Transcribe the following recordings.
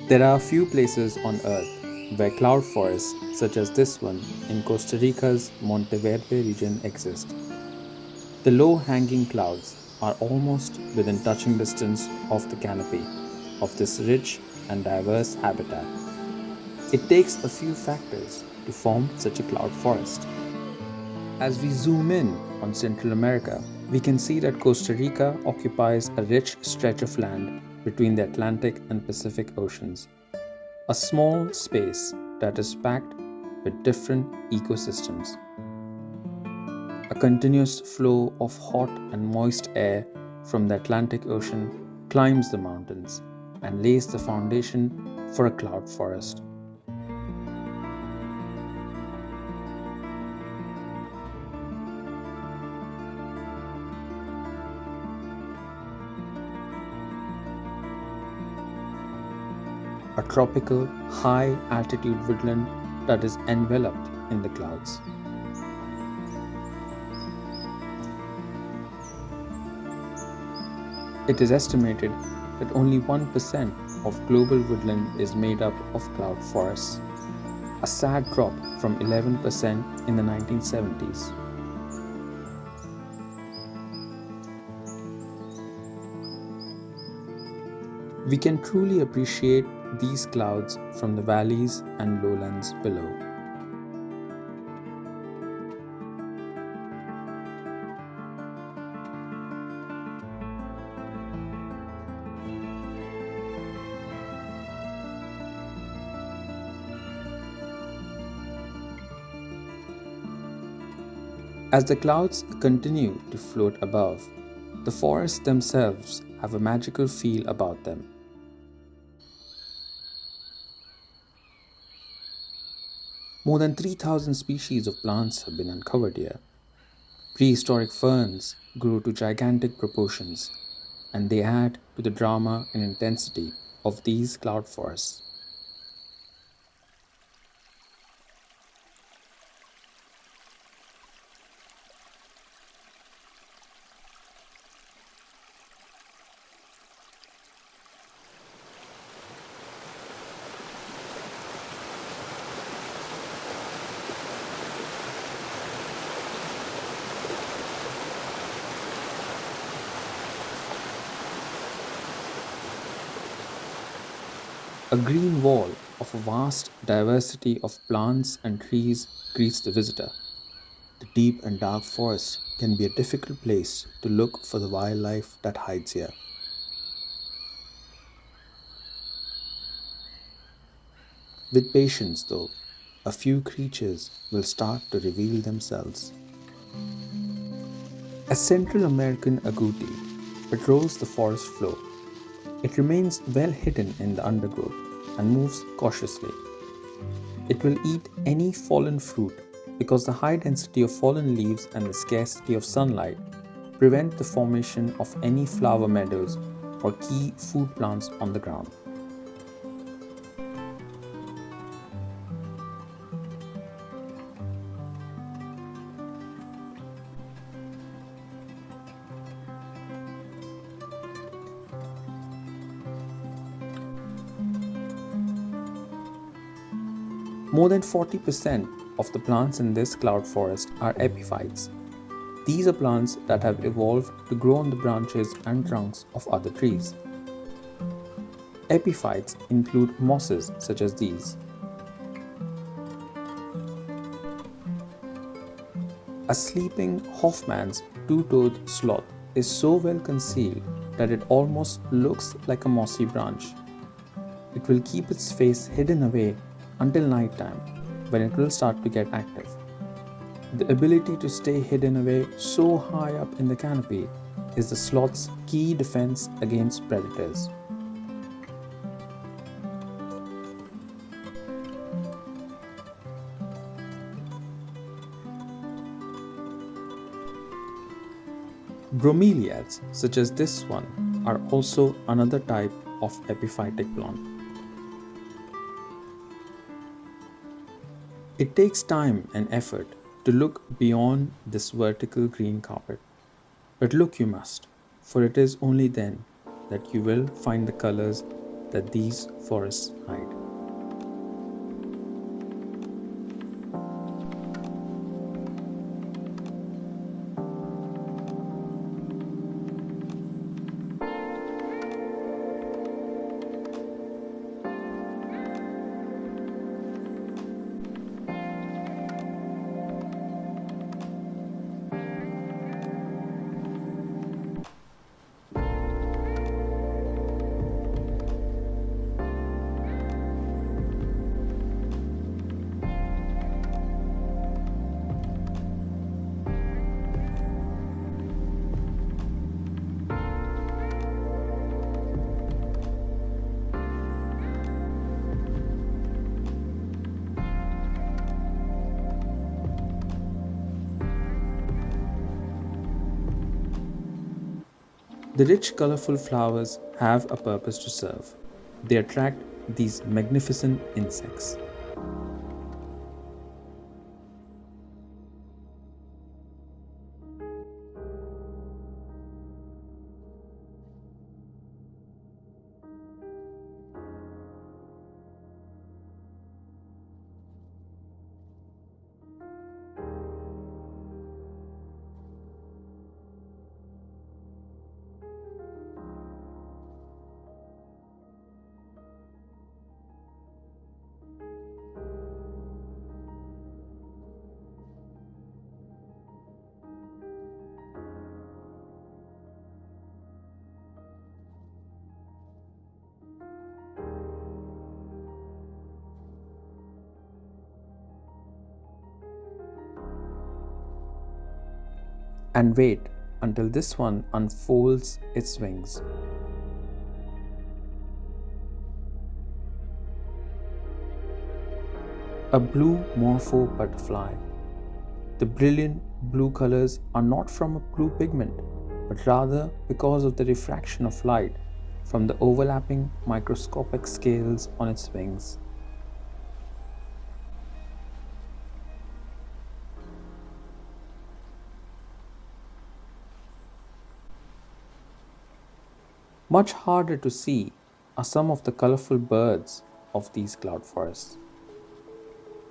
There are a few places on Earth where cloud forests, such as this one in Costa Rica's Monteverde region, exist. The low hanging clouds are almost within touching distance of the canopy of this rich and diverse habitat. It takes a few factors to form such a cloud forest. As we zoom in on Central America, we can see that Costa Rica occupies a rich stretch of land between the Atlantic and Pacific Oceans, a small space that is packed with different ecosystems. A continuous flow of hot and moist air from the Atlantic Ocean climbs the mountains and lays the foundation for a cloud forest. A tropical, high altitude woodland that is enveloped in the clouds. It is estimated that only 1% of global woodland is made up of cloud forests, a sad drop from 11% in the 1970s. We can truly appreciate these clouds from the valleys and lowlands below. As the clouds continue to float above, the forests themselves have a magical feel about them. More than 3,000 species of plants have been uncovered here. Prehistoric ferns grew to gigantic proportions, and they add to the drama and intensity of these cloud forests. A green wall of a vast diversity of plants and trees greets the visitor. The deep and dark forest can be a difficult place to look for the wildlife that hides here. With patience, though, a few creatures will start to reveal themselves. A Central American agouti patrols the forest floor. It remains well hidden in the undergrowth and moves cautiously. It will eat any fallen fruit because the high density of fallen leaves and the scarcity of sunlight prevent the formation of any flower meadows or key food plants on the ground. More than 40% of the plants in this cloud forest are epiphytes. These are plants that have evolved to grow on the branches and trunks of other trees. Epiphytes include mosses such as these. A sleeping Hoffman's two-toed sloth is so well concealed that it almost looks like a mossy branch. It will keep its face hidden away until nighttime, when it will start to get active. The ability to stay hidden away so high up in the canopy is the sloth's key defense against predators. Bromeliads, such as this one, are also another type of epiphytic plant. It takes time and effort to look beyond this vertical green carpet. But look you must, for it is only then that you will find the colors that these forests hide. The rich, colorful flowers have a purpose to serve. They attract these magnificent insects. And wait until this one unfolds its wings. A blue morpho butterfly. The brilliant blue colors are not from a blue pigment, but rather because of the refraction of light from the overlapping microscopic scales on its wings. Much harder to see are some of the colorful birds of these cloud forests.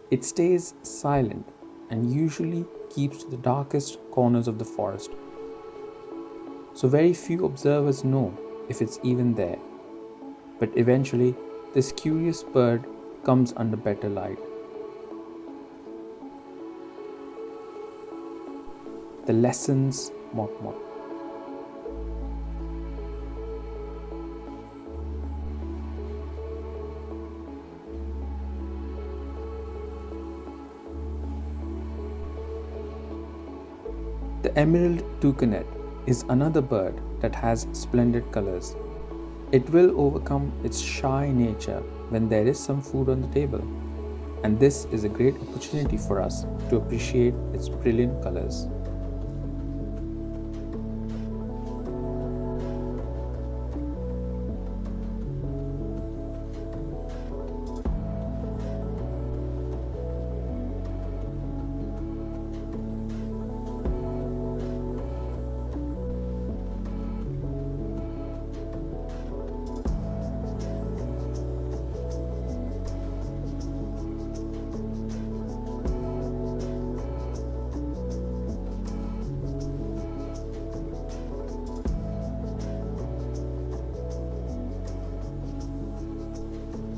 It stays silent and usually keeps to the darkest corners of the forest, so very few observers know if it's even there. But eventually, this curious bird comes under better light. The lessons motmot. The emerald toucanet is another bird that has splendid colors. It will overcome its shy nature when there is some food on the table, and this is a great opportunity for us to appreciate its brilliant colors.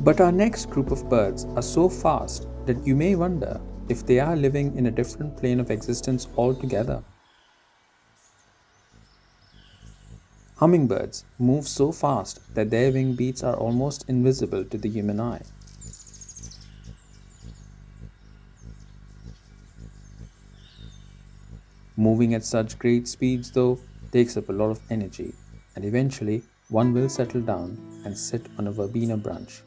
But our next group of birds are so fast that you may wonder if they are living in a different plane of existence altogether. Hummingbirds move so fast that their wing beats are almost invisible to the human eye. Moving at such great speeds, though, takes up a lot of energy, and eventually one will settle down and sit on a verbena branch.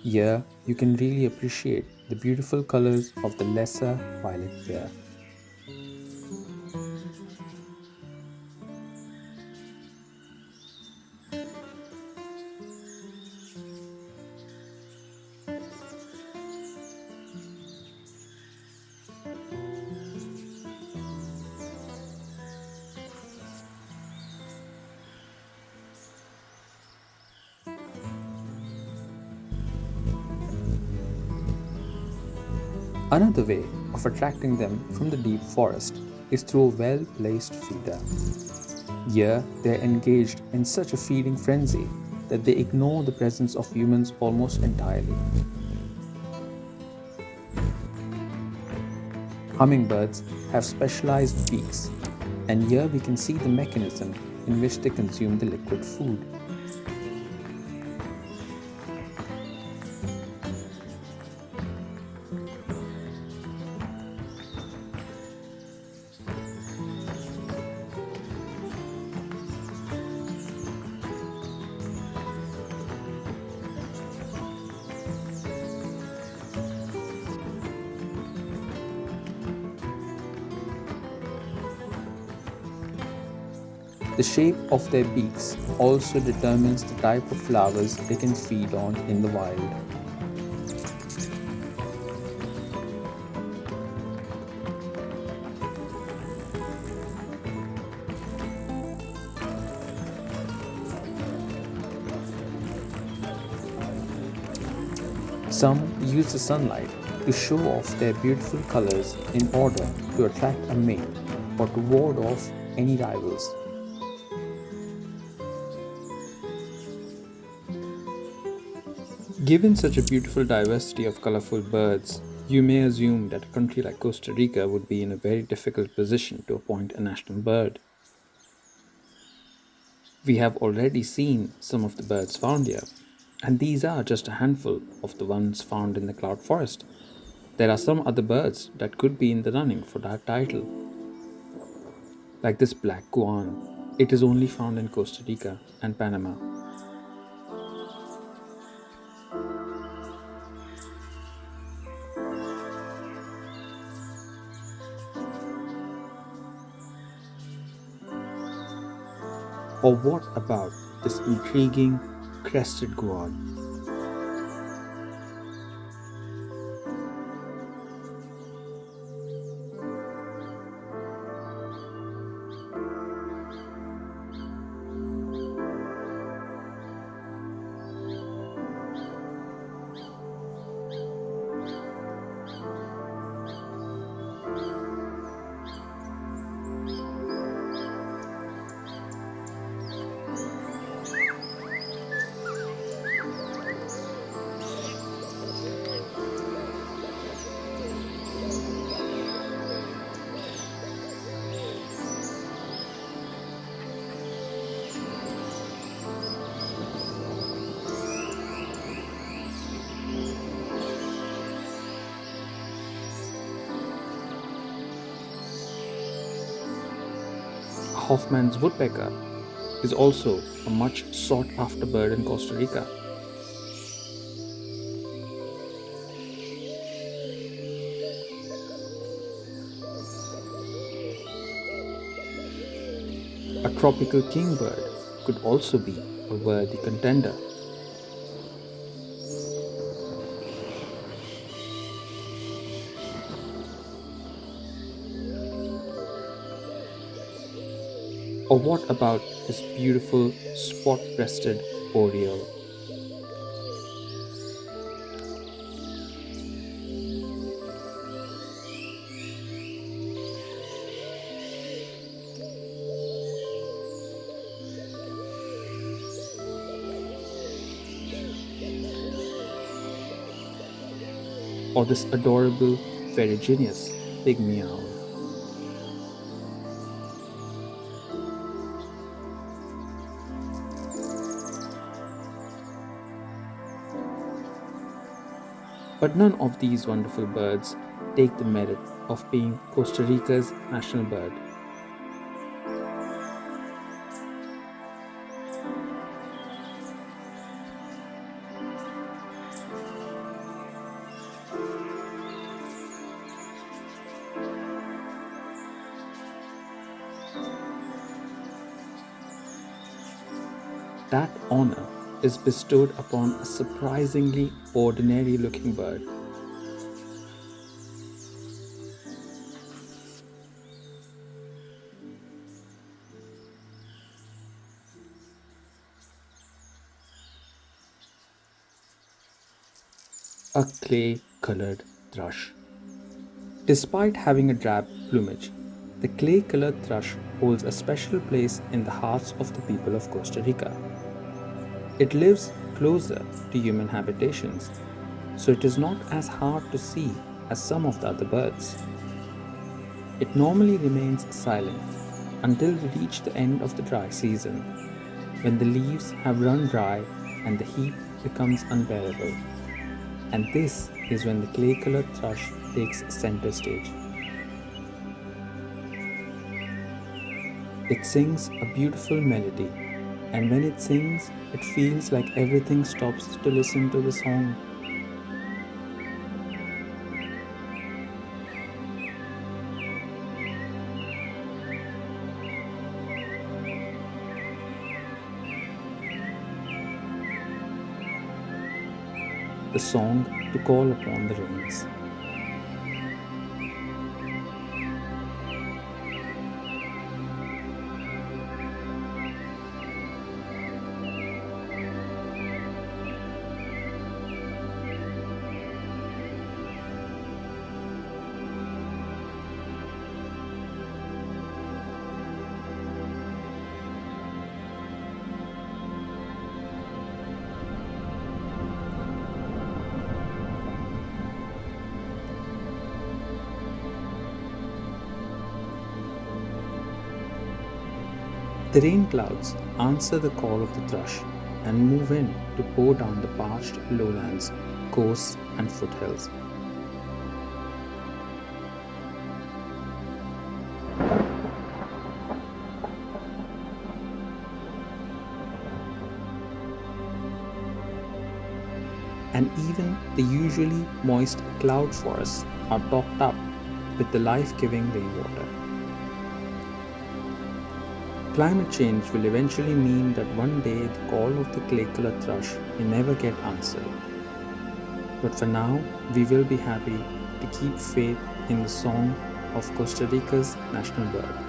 Here, you can really appreciate the beautiful colors of the lesser violet pear. Another way of attracting them from the deep forest is through a well placed feeder. Here, they are engaged in such a feeding frenzy that they ignore the presence of humans almost entirely. Hummingbirds have specialized beaks, and here we can see the mechanism in which they consume the liquid food. The shape of their beaks also determines the type of flowers they can feed on in the wild. Some use the sunlight to show off their beautiful colors in order to attract a mate or to ward off any rivals. Given such a beautiful diversity of colorful birds, you may assume that a country like Costa Rica would be in a very difficult position to appoint a national bird. We have already seen some of the birds found here, and these are just a handful of the ones found in the cloud forest. There are some other birds that could be in the running for that title, like this black guan. It is only found in Costa Rica and Panama. Or what about this intriguing crested guan? Hoffman's woodpecker is also a much sought after bird in Costa Rica. A tropical kingbird could also be a worthy contender. Or what about this beautiful spot breasted oriole? Or this adorable ferruginous pygmy owl? But none of these wonderful birds take the merit of being Costa Rica's national bird. That honor is bestowed upon a surprisingly ordinary looking bird. A clay colored thrush. Despite having a drab plumage, the clay colored thrush holds a special place in the hearts of the people of Costa Rica. It lives closer to human habitations, so it is not as hard to see as some of the other birds. It normally remains silent until we reach the end of the dry season, when the leaves have run dry and the heat becomes unbearable. And this is when the clay colored thrush takes center stage. It sings a beautiful melody, and when it sings, it feels like everything stops to listen to the song. The song to call upon the rains. The rain clouds answer the call of the thrush and move in to pour down the parched lowlands, coasts, and foothills. And even the usually moist cloud forests are topped up with the life-giving rainwater. Climate change will eventually mean that one day the call of the clay-colored thrush may never get answered. But for now, we will be happy to keep faith in the song of Costa Rica's national bird.